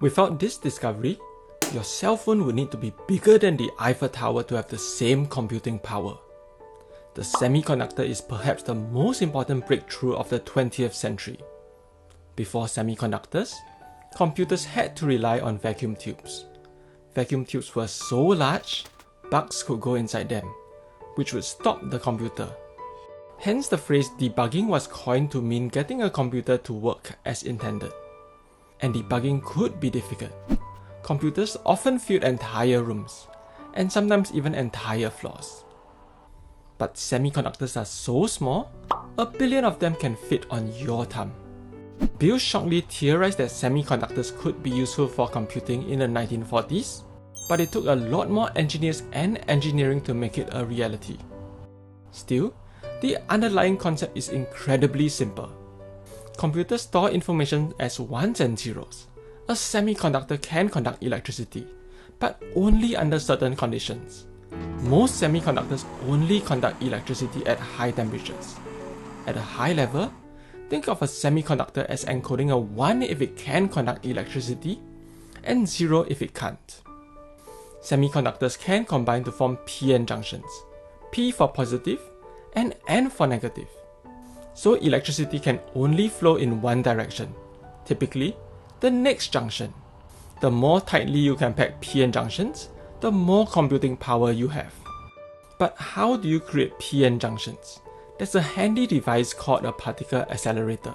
Without this discovery, your cell phone would need to be bigger than the Eiffel Tower to have the same computing power. The semiconductor is perhaps the most important breakthrough of the 20th century. Before semiconductors, computers had to rely on vacuum tubes. Vacuum tubes were so large, bugs could go inside them, which would stop the computer. Hence the phrase debugging was coined to mean getting a computer to work as intended. And debugging could be difficult. Computers often filled entire rooms, and sometimes even entire floors. But semiconductors are so small, 1 billion of them can fit on your thumb. Bill Shockley theorized that semiconductors could be useful for computing in the 1940s, but it took a lot more engineers and engineering to make it a reality. Still, the underlying concept is incredibly simple. Computers store information as ones and zeros. A semiconductor can conduct electricity, but only under certain conditions. Most semiconductors only conduct electricity at high temperatures. At a high level, think of a semiconductor as encoding a 1 if it can conduct electricity, and 0 if it can't. Semiconductors can combine to form p-n junctions, P for positive and N for negative. So electricity can only flow in one direction, typically the next junction. The more tightly you can pack p-n junctions, the more computing power you have. But how do you create p-n junctions? There's a handy device called a particle accelerator.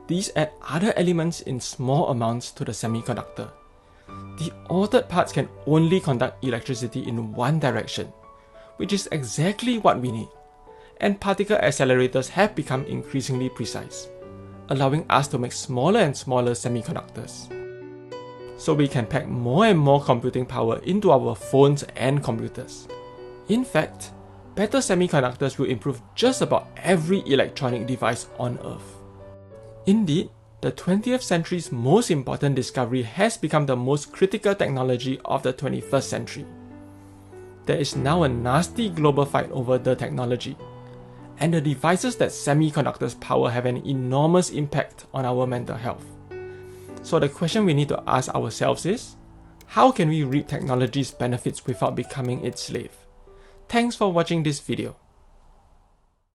These add other elements in small amounts to the semiconductor. The altered parts can only conduct electricity in one direction, which is exactly what we need. And particle accelerators have become increasingly precise, allowing us to make smaller and smaller semiconductors. So we can pack more and more computing power into our phones and computers. In fact, better semiconductors will improve just about every electronic device on Earth. Indeed, the 20th century's most important discovery has become the most critical technology of the 21st century. There is now a nasty global fight over the technology, and the devices that semiconductors power have an enormous impact on our mental health. So the question we need to ask ourselves is, how can we reap technology's benefits without becoming its slave? Thanks for watching this video.